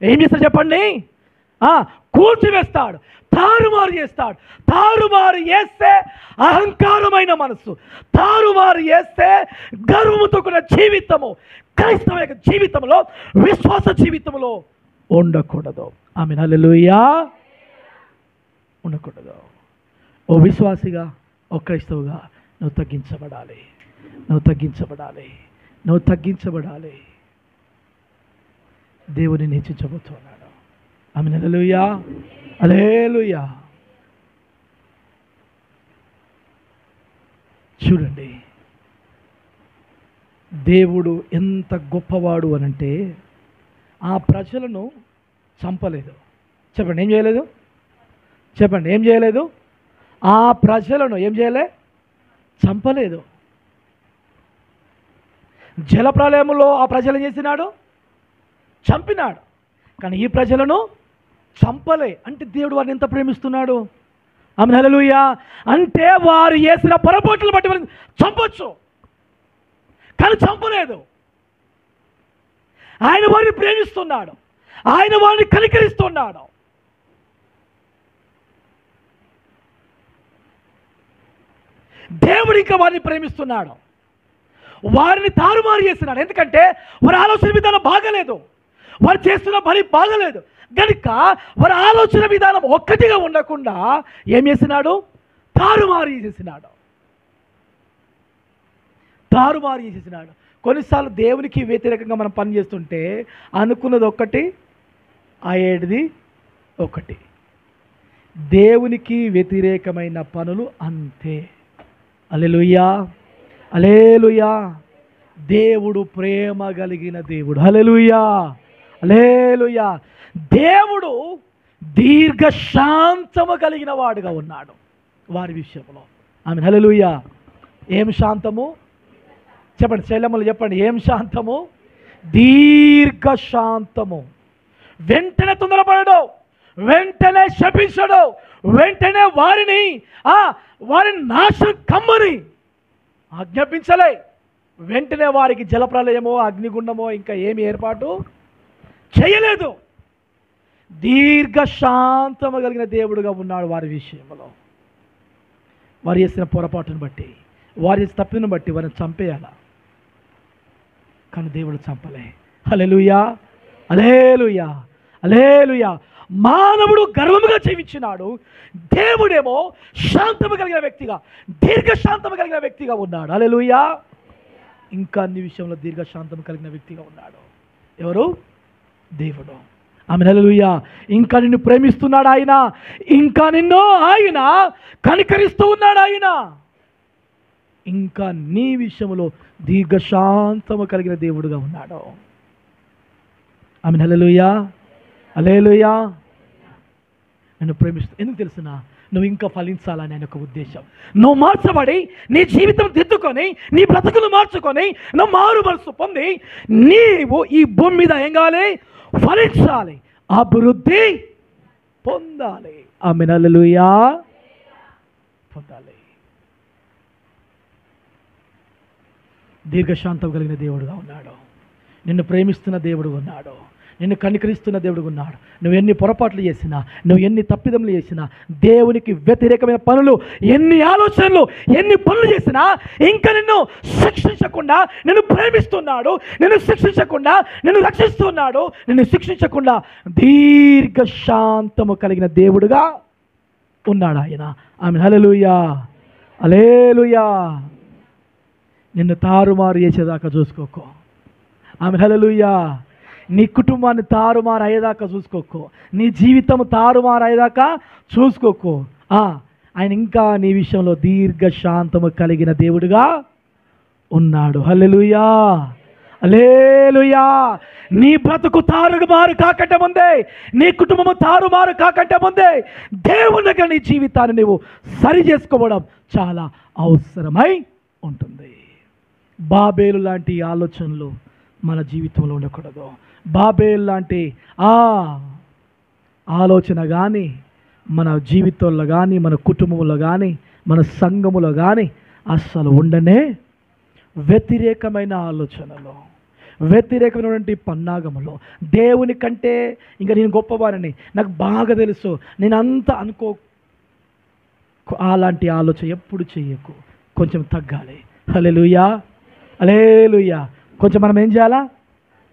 ఏం చేస్తాడు చెప్పండి? కూల్చివేస్తాడు, తారుమారు చేస్తాడు. తారుమారు చేస్తే అహంకారమైన మనసు, తారుమారు చేస్తే గర్వముతో కూడిన జీవితము క్రైస్తవ యొక్క జీవితంలో, విశ్వాస జీవితంలో ఉండకూడదు. ఆమేన్, హల్లెలూయా. ఉండకూడదు. ఓ విశ్వాసిగా, ఓ క్రైస్తవుగా నువ్వు తగ్గించబడాలి, నువ్వు తగ్గించబడాలి, నువ్వు తగ్గించబడాలి. దేవుని హెచ్చించబోతున్నాడు. ఆమేన్, హల్లెలూయా, హల్లెలూయా. చూడండి, దేవుడు ఎంత గొప్పవాడు అనంటే ఆ ప్రజలను చంపలేదు. చెప్పండి, ఏం చేయలేదు? చెప్పండి, ఏం చేయలేదు? ఆ ప్రజలను ఏం చేయలే? చంపలేదు. జలప్రలయములో ఆ ప్రజలు చేసినాడు, చంపినాడు. కానీ ఈ ప్రజలను చంపలే. అంటే దేవుడు వారిని ఎంత ప్రేమిస్తున్నాడు. ఆమేన్, హల్లెలూయా. అంటే వారు చేసిన పొరపాట్లు బట్టి వారిని చంపొచ్చు, కానీ చంపలేదు. ఆయన వారిని ప్రేమిస్తున్నాడు, ఆయన వారిని కనికరిస్తున్నాడు. దేవుడు ఇంకా వారిని ప్రేమిస్తున్నాడు, వారిని తారుమారు చేస్తున్నాడు. ఎందుకంటే వారి ఆలోచన విధానం బాగలేదు, వారు చేస్తున్న పని బాగలేదు కనుక వారి ఆలోచన విధానం ఒక్కటిగా ఉండకుండా ఏం చేసినాడు? తారుమారు చేసేసినాడు, తారుమారు చేసేసినాడు. కొన్నిసార్లు దేవునికి వ్యతిరేకంగా మనం పని చేస్తుంటే అనుకున్నది ఒకటి, అయ్యేది ఒకటి. దేవునికి వ్యతిరేకమైన పనులు అంతే. హల్లెలూయా, హల్లెలూయా. దేవుడు ప్రేమ కలిగిన దేవుడు. హల్లెలూయా, హల్లెలూయా. దేవుడు దీర్ఘశాంతము కలిగిన వాడుగా ఉన్నాడు వారి విషయంలో. ఆమేన్, హల్లెలూయా. ఏం శాంతము? చెప్పండి, శైలములు చెప్పండి, ఏం శాంతము? దీర్ఘశాంతము. వెంటనే తొందరపడడు, వెంటనే శపించడు, వెంటనే వారిని నాశనం కమ్మని ఆజ్ఞాపించలే. వెంటనే వారికి జలప్రలయమో, అగ్నిగుండమో ఇంకా ఏమి ఏర్పాటు చేయలేదు. దీర్ఘశాంతము కలిగిన దేవుడుగా ఉన్నాడు వారి విషయంలో. వారు చేసిన పొరపాటును బట్టి, వారి చేసిన తప్పును బట్టి వారిని చంపేయాల, కానీ దేవుడు చంపలే. హల్లెలూయా, హల్లెలూయా, హల్లెలూయా. మానవుడు గర్వముగా జీవించినాడు, దేవుడేమో శాంతము కలిగిన వ్యక్తిగా, దీర్ఘశాంతము కలిగిన వ్యక్తిగా ఉన్నాడు. హల్లెలూయా. ఇంకా అన్ని విషయంలో దీర్ఘశాంతము కలిగిన వ్యక్తిగా ఉన్నాడు. ఎవరు? దేవుడు. ఆమేన్, హల్లెలూయా. ఇంకా నిన్ను ప్రేమిస్తున్నాడు ఆయన, ఇంకా నిన్ను ఆయన కనికరిస్తూ ఉన్నాడు ఆయన, ఇంకా నీ విషయంలో దీర్ఘశాంతము కలిగిన దేవుడుగా ఉన్నాడు. ఆమేన్, హల్లెలూయా, హల్లెలూయా. నిన్ను ప్రేమిస్తూ, ఎందుకు తెలుసునా? నువ్వు ఇంకా ఫలించాలని ఆయన ఒక ఉద్దేశం. నువ్వు మార్చబడి నీ జీవితం దిద్దుకొని, నీ బ్రతుకులు మార్చుకొని, నువ్వు మారు మనసు పొంది నీవు ఈ భూమి మీద ఏం కావాలి? ఫలించాలి, అభివృద్ధి పొందాలి. ఆమేన్, హల్లెలూయా. పొందాలి. దీర్ఘశాంతం కలిగిన దేవుడుగా ఉన్నాడు, నిన్ను ప్రేమిస్తున్న దేవుడు ఉన్నాడు, నిన్ను కనికరిస్తున్న దేవుడు ఉన్నాడు. నువ్వు ఎన్ని పొరపాట్లు చేసినా, నువ్వు ఎన్ని తప్పిదములు చేసినా, దేవునికి వ్యతిరేకమైన పనులు, ఎన్ని ఆలోచనలు, ఎన్ని పనులు చేసినా ఇంకా నిన్ను శిక్షించకుండా నిన్ను ప్రేమిస్తున్నాడు, నిన్ను శిక్షించకుండా నిన్ను రక్షిస్తున్నాడు, నిన్ను శిక్షించకుండా దీర్ఘశాంతము కలిగిన దేవుడుగా ఉన్నాడు ఆయన. ఆమేన్, హల్లెలూయా, హల్లెలూయా. నిన్ను తారుమారు చేసేదాకా చూసుకోకో. ఆమేన్, హల్లెలూయా. నీ కుటుంబాన్ని తారుమారు అయ్యేదాకా చూసుకోకో, నీ జీవితం తారుమారు అయ్యేదాకా చూసుకోకో. ఆయన ఇంకా నీ విషయంలో దీర్ఘశాంతము కలిగిన దేవుడుగా ఉన్నాడు. హల్లెలూయా, హల్లెలూయా. నీ బ్రతుకు తారుమారు కాకంటే ముందే, నీ కుటుంబము తారుమారు కాకంటే ముందే దేవుని దగ్గర నీ జీవితాన్ని నువ్వు సరి చేసుకోవడం చాలా అవసరమై ఉంటుంది. బాబేలు లాంటి ఆలోచనలు మన జీవితంలో ఉండకూడదు. బాబేలు లాంటి ఆలోచన కానీ మన జీవితంలో కానీ, మన కుటుంబంలో కానీ, మన సంఘములో కానీ అస్సలు ఉండనే. వ్యతిరేకమైన ఆలోచనలు, వ్యతిరేకమైనటువంటి పన్నాగములు, దేవుని కంటే ఇంకా నేను గొప్పవారిని, నాకు బాగా తెలుసు, నేను అంతా అనుకో, అలాంటి ఆలోచన ఎప్పుడు చెయ్యకు. కొంచెం తగ్గాలి. హల్లెలూయా, హల్లెలూయా. కొంచెం మనం ఏం చేయాలా?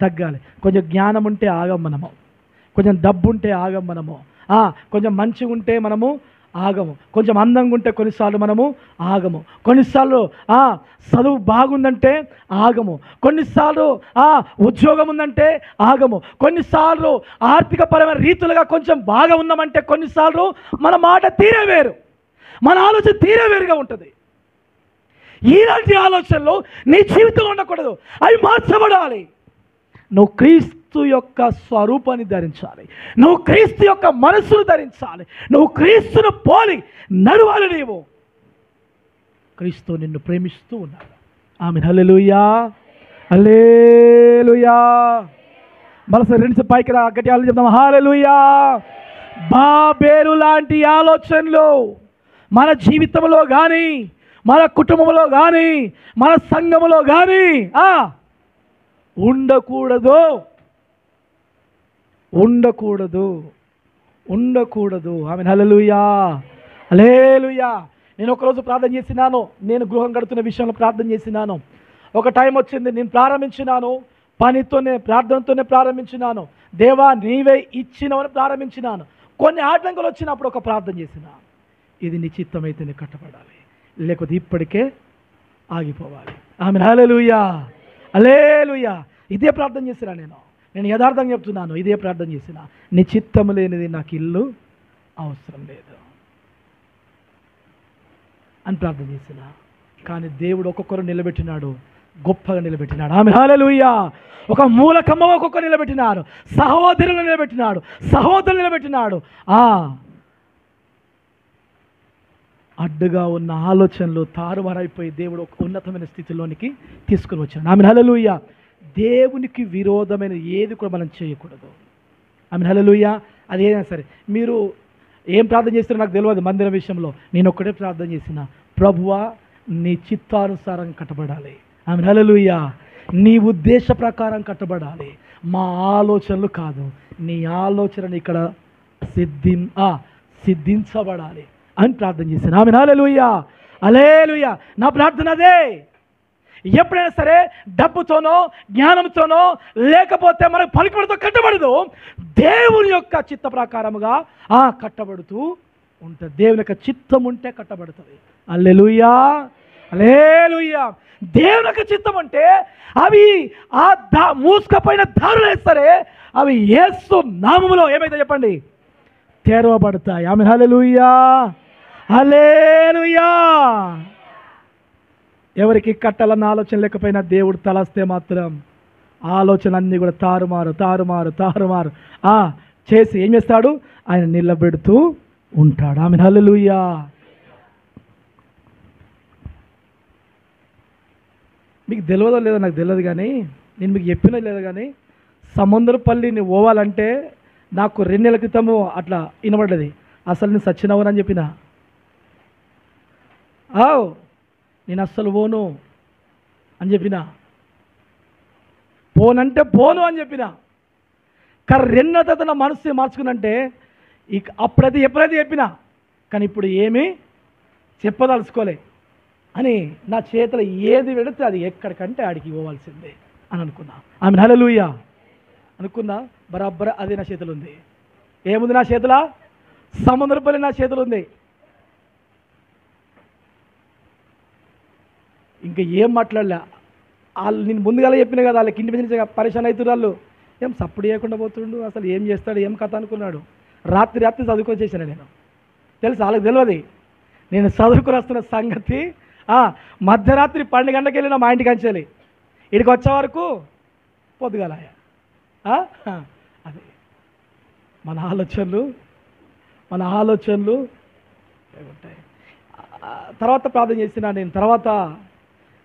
తగ్గాలి. కొంచెం జ్ఞానం ఉంటే ఆగం మనము, కొంచెం డబ్బు ఉంటే ఆగం మనము, కొంచెం మంచిగా ఉంటే మనము ఆగము, కొంచెం అందంగా ఉంటే కొన్నిసార్లు మనము ఆగము, కొన్నిసార్లు చదువు బాగుందంటే ఆగము, కొన్నిసార్లు ఉద్యోగం ఉందంటే ఆగము, కొన్నిసార్లు ఆర్థిక పరమైన రీతులుగా కొంచెం బాగా ఉన్నామంటే కొన్నిసార్లు మన మాట తీరే వేరు, మన ఆలోచన తీరే వేరుగా ఉంటుంది. ఇలాంటి ఆలోచనలు నీ జీవితంలో ఉండకూడదు, అవి మార్చబడాలి. నువ్వు క్రీస్తు యొక్క స్వరూపాన్ని ధరించాలి, నువ్వు క్రీస్తు యొక్క మనస్సును ధరించాలి, నువ్వు క్రీస్తును పోలి నడవాలి. నీవు క్రీస్తు నిన్ను ప్రేమిస్తూ ఉన్నాడు. ఆమేన్, హల్లెలూయా, హల్లెలూయా. మనసు రెండు పైకి రా, గట్టి ఆలోచన చెప్తాం. హల్లెలూయా. బాబేలు లాంటి ఆలోచనలు మన జీవితంలో కానీ, మన కుటుంబంలో కానీ, మన సంఘములో కానీ ఉండకూడదు, ఉండకూడదు, ఉండకూడదు. ఆమేన్, హల్లెలూయా, హల్లెలూయా. నేను ఒకరోజు ప్రార్థన చేసినాను, నేను గృహం కడుతున్న విషయంలో ప్రార్థన చేసినాను. ఒక టైం వచ్చింది, నేను ప్రారంభించినాను, పనితోనే ప్రార్థనతోనే ప్రారంభించినాను, దేవా నీవే ఇచ్చినవని ప్రారంభించినాను. కొన్ని ఆటంకాలు వచ్చినప్పుడు ఒక ప్రార్థన చేసిన, ఇది నీ చిత్తమైతేనే కట్టబడాలి, లేకపోతే ఇప్పటికే ఆగిపోవాలి. ఆమేన్, హల్లెలూయా, హల్లెలూయా. ఇదే ప్రార్థన చేసినా, నేను యథార్థంగా చెప్తున్నాను, ఇదే ప్రార్థన చేసిన. నీ చిత్తం లేనిది నాకు ఇల్లు అవసరం లేదు అని ప్రార్థన చేసిన. కానీ దేవుడు ఒక్కొక్కరు నిలబెట్టినాడు, గొప్పగా నిలబెట్టినాడు. ఆమేన్, హల్లెలూయా. ఒక మూలకమ్మ ఒక్కొక్కరు నిలబెట్టినాడు, సహోదరులు నిలబెట్టినాడు, సహోదరులు నిలబెట్టినాడు. అడ్డుగా ఉన్న ఆలోచనలు తారుమారైపోయి దేవుడు ఒక ఉన్నతమైన స్థితిలోనికి తీసుకుని వచ్చాడు. ఆమేన్, హల్లెలూయా. దేవునికి విరోధమైన ఏది కూడా మనం చేయకూడదు. ఆమేన్, హల్లెలూయా. అది ఏదైనా సరే, మీరు ఏం ప్రార్థన చేస్తారో నాకు తెలియదు. మందిరం విషయంలో నేను ఒక్కడే ప్రార్థన చేసిన, ప్రభువా నీ చిత్తానుసారం కట్టబడాలి. ఆమేన్, హల్లెలూయా. నీ ఉద్దేశ ప్రకారం కట్టబడాలి, మా ఆలోచనలు కాదు. నీ ఆలోచనని ఇక్కడ సిద్ధించబడాలి అని ప్రార్థన చేశాను. ఆమె హల్లెలూయా, హల్లెలూయా. నా ప్రార్థన అదే. ఎప్పుడైనా సరే డబ్బుతోనో జ్ఞానంతోనో లేకపోతే మనకు పలుకుబడితో కట్టబడదు, దేవుని యొక్క చిత్త ప్రకారముగా కట్టబడుతూ ఉంటుంది. దేవుని యొక్క చిత్తం ఉంటే కట్టబడుతుంది. హల్లెలూయా, హల్లెలూయా. దేవుని యొక్క చిత్తం అంటే అవి మూసుకపోయిన దారులు వేస్తారే, అవి యేసు నామములో ఏమైతే చెప్పండి, తెరవబడతాయి. ఆమె హల్లెలూయా, హల్లెలూయా. ఎవరికి కట్టాలన్న ఆలోచన లేకపోయినా దేవుడు తలస్తే మాత్రం ఆలోచనలన్నీ కూడా తారుమారు చేసి ఏం చేస్తాడు, ఆయన నిలబెడుతూ ఉంటాడు. ఆమె హల్లెలూయా. మీకు తెలియదో లేదో నాకు తెలియదు, కానీ నేను మీకు చెప్పినా లేదు, కానీ సముద్రపల్లి నువ్వు పోవాలంటే నాకు 2 నెలల క్రితము అట్లా వినబడ్డది. అసలు నేను సచ్చినవనని చెప్పిన, నేను అస్సలు పోను అని చెప్పిన, పోనంటే పోను అని చెప్పిన. కానీ 2 నెలల తర్వాత నా మనసు మార్చుకున్నంటే ఇక అప్పుడైతే ఎప్పుడైతే చెప్పినా, కానీ ఇప్పుడు ఏమీ చెప్పదలుచుకోలే అని నా చేతిలో ఏది పెడితే అది ఎక్కడికంటే ఆడికి ఇవ్వవలసిందే అని అనుకున్నా. ఆమె హల్లెలూయా అనుకున్నా. బరాబర్ అది నా చేతులు ఉంది. ఏముంది నా చేతుల? సముద్రపల్లి నా చేతులు ఉంది. ఇంకా ఏం మాట్లాడలే. వాళ్ళు నేను ముందుగా చెప్పిన కదా, వాళ్ళకి ఇంటి మీద పరిశాన్ అవుతున్నారు. వాళ్ళు ఏం సప్పుడు చేయకుండా పోతుండు, అసలు ఏం చేస్తాడు ఏం కథ అనుకున్నాడు. రాత్రి చదువుకొని చేశాను నేను. తెలుసు వాళ్ళకి తెలియదు నేను చదువుకుని వస్తున్న సంగతి. మధ్యరాత్రి 12 గంటలకు వెళ్ళిన మా ఇంటికి అంచేలి, ఇక్కడికి వచ్చే వరకు పొద్దుగాల. అదే మన ఆలోచనలు ఉంటాయి. తర్వాత ప్రార్థన చేసిన నేను. తర్వాత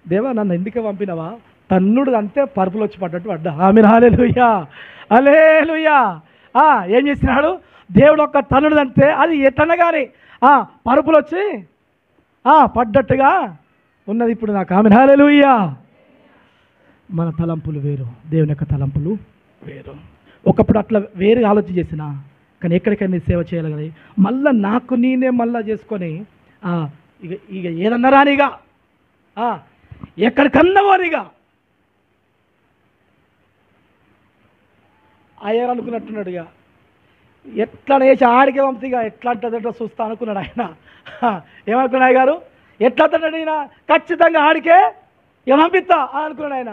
దేవా నన్ను ఎందుకు పంపినవా, తన్నుడు అంతే పరుపులు వచ్చి పడ్డట్టు పడ్డా. ఆమేన్, హల్లెలూయా, హల్లెలూయా. ఏం చేసినాడు దేవుడు? ఒక్క తన్నుడు అంతే, అది ఎట్లనగానే పరుపులు వచ్చి పడ్డట్టుగా ఉన్నది ఇప్పుడు నాకు. ఆమేన్, హల్లెలూయా. మన తలంపులు వేరు, దేవుని యొక్క తలంపులు వేరు. ఒకప్పుడు అట్లా వేరే ఆలోచన చేసిన, కానీ ఎక్కడికైనా సేవ చేయగలి మళ్ళీ నాకు నేనే మళ్ళా చేసుకొని ఇక ఏదన్నా రానిగా ఎక్కడికన్నా వారిగా అయ్యారు అనుకున్నట్టున్నాడుగా. ఎట్లా వేసి ఆడికే పంపిగా ఎట్లా అంటుందంటే చూస్తా అనుకున్నాడు ఆయన. ఏమనుకున్నాడు గారు? ఎట్లా అంటాడు ఈయన? ఖచ్చితంగా ఆడికే పంపిస్తా అని అనుకున్నాడు ఆయన.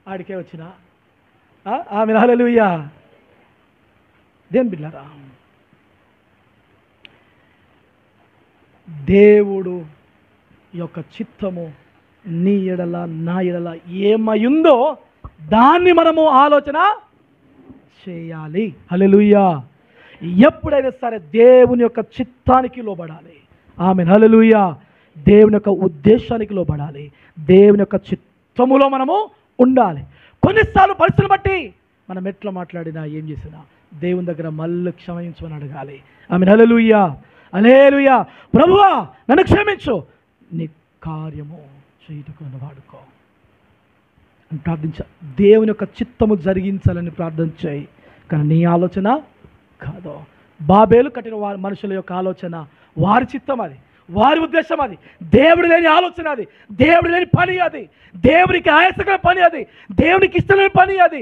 ఆడికే వచ్చిన. ఆమేన్, హల్లెలూయా. దేవుని బిడ్డలారా, దేవుడు యొక్క చిత్తము నీ ఎడల నా ఎడల ఏమయుందో దాన్ని మనము ఆలోచన చేయాలి. హల్లెలూయా. ఎప్పుడైనా సరే దేవుని యొక్క చిత్తానికి లోబడాలి. ఆమేన్, హల్లెలూయా. దేవుని యొక్క ఉద్దేశానికి లోబడాలి. దేవుని యొక్క చిత్తములో మనము ఉండాలి. కొన్నిసార్లు పరిస్థితులు బట్టి మనం ఎట్లా మాట్లాడినా ఏం చేసినా దేవుని దగ్గర మళ్ళీ క్షమించమని అడగాలి. ఆమేన్, హల్లెలూయా, హల్లెలూయా. ప్రభువా నన్ను క్షమించు, నీ కార్యము చేయుటకు నన్ను వాడుకో అని ప్రార్థించ. దేవుని యొక్క చిత్తము జరిగించాలని ప్రార్థన చేయి, కానీ నీ ఆలోచన కాదు. బాబేలు కట్టిన మనుషుల యొక్క ఆలోచన, వారి చిత్తం అది, వారి ఉద్దేశం అది. దేవుడు లేని ఆలోచన అది, దేవుడు లేని పని అది, దేవునికి ఆయాసకర పని అది, దేవునికి ఇష్టమైన పని అది.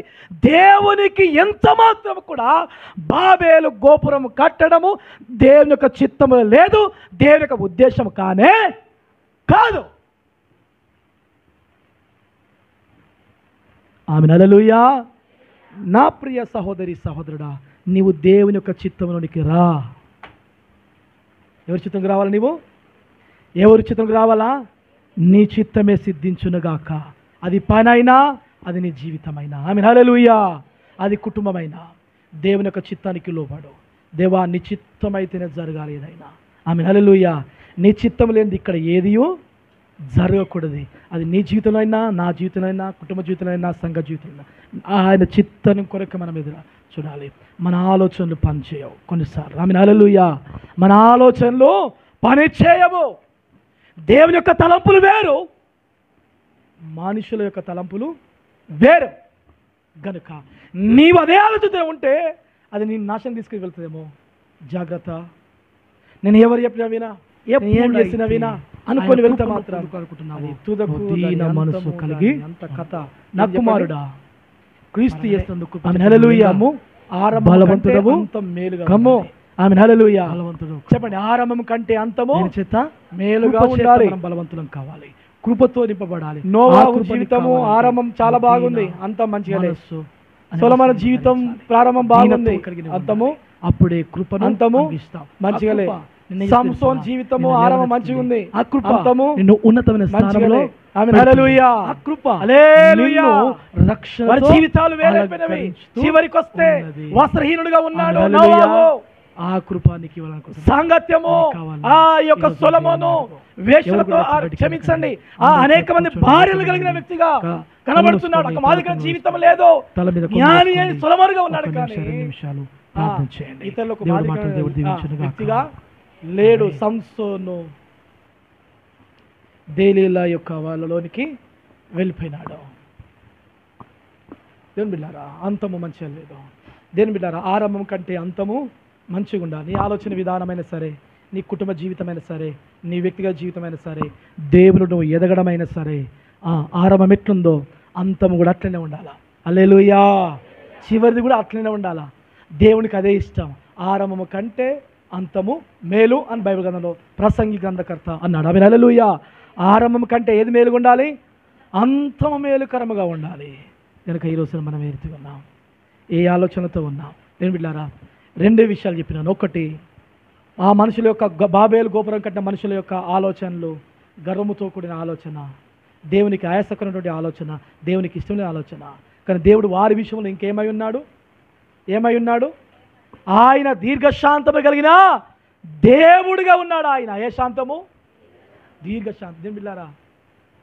దేవునికి ఎంత మాత్రం కూడా బాబేలు గోపురం కట్టడము దేవుని యొక్క చిత్తము లేదు, దేవుని యొక్క ఉద్దేశం కానే కాదు. ఆమేన్, హల్లెలూయా. నా ప్రియ సహోదరి సహోదరుడా, నీవు దేవుని యొక్క చిత్తంలోనికి రా. ఎవరి చిత్తంకి రావాలా? నీవు ఎవరి చిత్తంకి రావాలా? నీ చిత్తమే సిద్ధించునుగాక. అది పనైనా, అది నీ జీవితమైనా. ఆమేన్, హల్లెలూయా. అది కుటుంబమైనా దేవుని యొక్క చిత్తానికి లోబడు. దేవా నీ చిత్తమైతేనే జరగాలి ఏదైనా. ఆమేన్, హల్లెలూయా. నీ చిత్తం లేనిది ఇక్కడ ఏదియో జరగకూడదు. అది నీ జీవితంలో అయినా, నా జీవితంలో అయినా, కుటుంబ జీవితంలో అయినా, సంఘ జీవితంలో ఆయన చిత్తం కొరకు మనం ఎదురు చూడాలి. మన ఆలోచనలు పనిచేయవు కొన్నిసార్లు. ఆమేన్, హల్లెలూయా. మన ఆలోచనలు పని చేయవు. దేవుని యొక్క తలంపులు వేరు, మనుషుల యొక్క తలంపులు వేరు గనుక నీవు అదే ఆలోచన ఉంటే అది నీ నాశనం తీసుకుని వెళ్తుందేమో. జాగ్రత్త. నేను ఎవరు చెప్పినా వినా, ఏం చేసినా వినా అనుకొని వెళ్తే మాత్రం తుదకు దీన మనసు కలిగి అంత కథ. నా కుమారుడా, క్రీస్తు యేసునందు హల్లెలూయా. బలవంతుడవు మేలుగా కమ్ము. ఆమె హల్లెలూయా. బలవంతుడు చెప్పండి. ఆరంభం కంటే అంతము చేత మేలుగా ఉండాలి. బలవంతులం కావాలి, కృపతో నింపబడాలి. నోవాహు జీవితము ఆరంభం చాలా బాగుంది, అంతం మంచిగా లేదు. సొలొమోను జీవితం ప్రారంభం బాగుంది, అంతము అప్పుడే కృపను అంతము మంచిగా లేదు. సంసోన్ జీవితము ఆరంభం మంచిగా ఉంది, ఆ కృప అంతము నిన్ను ఉన్నతమైన స్థానంలో ఆమేన్ హల్లెలూయా. ఆ కృప హల్లెలూయా. రక్షణ వారి జీవితాలు వేరైపోయినవి. చివరికి వస్తే వస్త్రహీనుడిగా ఉన్నాడు నోవాహు. ఆ కృపానికి సాంగత్యము ఆ యొక్క సొలొమోను వేశ్యలతో క్షమించండి ఆ అనేక మంది భార్యలు కలిగిన వ్యక్తిగా కనబడుతున్నాడు. ఒక మాదిరిగా జీవితం లేదు, జ్ఞాని అయిన సొలొమోనుగా ఉన్నాడు. కానీ ఇతరులకు వ్యక్తిగా లేడు. సంసోను దేలీలా యొక్క వాళ్ళలోనికి వెళ్ళిపోయినాడు. దేవుని బిడ్డారా, అంతము మంచిగా లేదు. దేవుని బిడ్డారా, ఆరంభం కంటే అంతము మంచిగా ఉండాలి. నీ ఆలోచన విధానమైనా సరే, నీ కుటుంబ జీవితమైనా సరే, నీ వ్యక్తిగత జీవితమైనా సరే, దేవుడు నువ్వు ఎదగడమైనా సరే, ఆరంభం ఎట్లుందో అంతము కూడా అట్లనే ఉండాలా. హల్లెలూయా. చివరిది కూడా అట్లనే ఉండాలా. దేవునికి అదే ఇష్టం. ఆరంభము కంటే అంతము మేలు అని బైబిల్ గ్రంథంలో ప్రసంగి గ్రంథకర్త అన్నాడు. ఆమేన్ హల్లెలూయా. ఆరంభం కంటే ఏది మేలుగా ఉండాలి? అంతము మేలుకరముగా ఉండాలి. కనుక ఈ రోజున మనం ఏ రీతిగా ఉన్నాం, ఏ ఆలోచనతో ఉన్నాం? నేను బిడ్డారా, రెండే విషయాలు చెప్పినాను. ఒకటి, ఆ మనుషుల యొక్క బాబేలు గోపురం కట్టిన మనుషుల యొక్క ఆలోచనలు గర్వముతో కూడిన ఆలోచన, దేవునికి ఆయాసకరమైనటువంటి ఆలోచన, దేవునికి ఇష్టమైన ఆలోచన. కానీ దేవుడు వారి విషయంలో ఇంకేమై ఉన్నాడు? ఏమై ఉన్నాడు? ఆయన దీర్ఘశాంతము కలిగిన దేవుడిగా ఉన్నాడు. ఆయన ఏ శాంతము? దీర్ఘశాంతం. దేవుని బిడ్డలారా,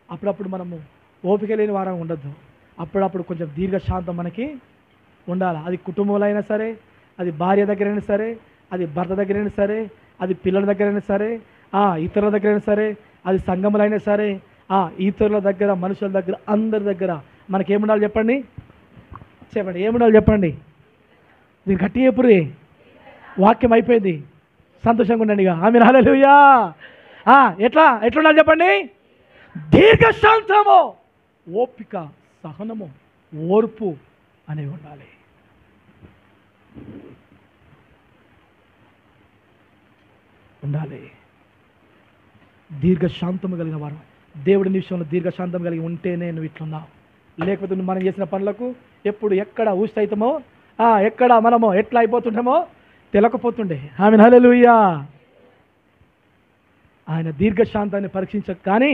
అప్పుడప్పుడు మనము ఓపిక లేని వారం ఉండద్దు. అప్పుడప్పుడు కొంచెం దీర్ఘశాంతం మనకి ఉండాలి. అది కుటుంబంలో అయినా సరే, అది భార్య దగ్గరైనా సరే, అది భర్త దగ్గరైనా సరే, అది పిల్లల దగ్గరైనా సరే, ఇతరుల దగ్గరైనా సరే, అది సంఘములు అయినా సరే, ఇతరుల దగ్గర, మనుషుల దగ్గర, అందరి దగ్గర మనకేముండాలి చెప్పండి? చెప్పండి, ఏముండాలి చెప్పండి? దీన్ని గట్టి చెప్పురి. వాక్యం అయిపోయింది, సంతోషంగా ఉండండి. ఇక ఆమేన్ హల్లెలూయా. ఎట్లుండాలి చెప్పండి? దీర్ఘశాంతము, ఓపిక, సహనము, ఓర్పు అనేవి ఉండాలి. దీర్ఘశాంతము కలిగిన వారు. దేవుడి విషయంలో దీర్ఘశాంతం కలిగి ఉంటేనే నువ్వు ఇట్లున్నావు. లేకపోతే నువ్వు మనం చేసిన పనులకు ఎప్పుడు ఎక్కడ ఊస్తైతామో, ఎక్కడ మనమో ఎట్లా అయిపోతుంటామో తెలకపోతుండే. ఆమేన్ హల్లెలూయా. ఆయన దీర్ఘశాంతాన్ని పరీక్షించక కానీ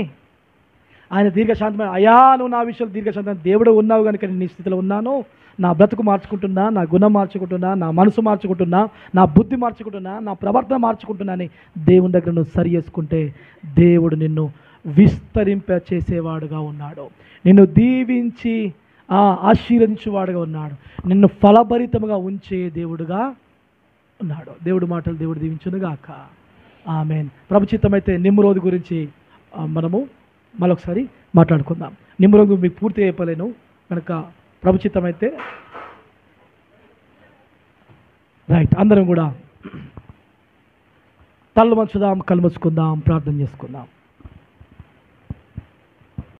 ఆయన దీర్ఘశాంతమైన, అయ్యా నువ్వు నా విషయంలో దీర్ఘశాంతం, దేవుడు ఉన్నావు కనుక నేను నీ స్థితిలో ఉన్నాను, నా బ్రతుకు మార్చుకుంటున్నా, నా గుణం మార్చుకుంటున్నా, నా మనసు మార్చుకుంటున్నా, నా బుద్ధి మార్చుకుంటున్నా, నా ప్రవర్తన మార్చుకుంటున్నా అని దేవుని దగ్గర నువ్వు సరి చేసుకుంటే దేవుడు నిన్ను విస్తరింప చేసేవాడుగా ఉన్నాడు. నిన్ను దీవించి ఆశీర్వదించేవాడుగా ఉన్నాడు. నిన్ను ఫలభరితముగా ఉంచే దేవుడుగా ఉన్నాడు. దేవుడు మాటలు దేవుడు దీవించునుగాక. ఆమేన్. ప్రభుచిత్తమైతే నిమ్రోదు గురించి మనము మరొకసారి మాట్లాడుకుందాం. నిమ్రోదు మీకు పూర్తిగా చెప్పలేను కనుక ప్రభుచిత్తమైతే రైట్, అందరం కూడా తల్లు మంచుదాం, కళ్ళు మూసుకుందాం, ప్రార్థన చేసుకుందాం.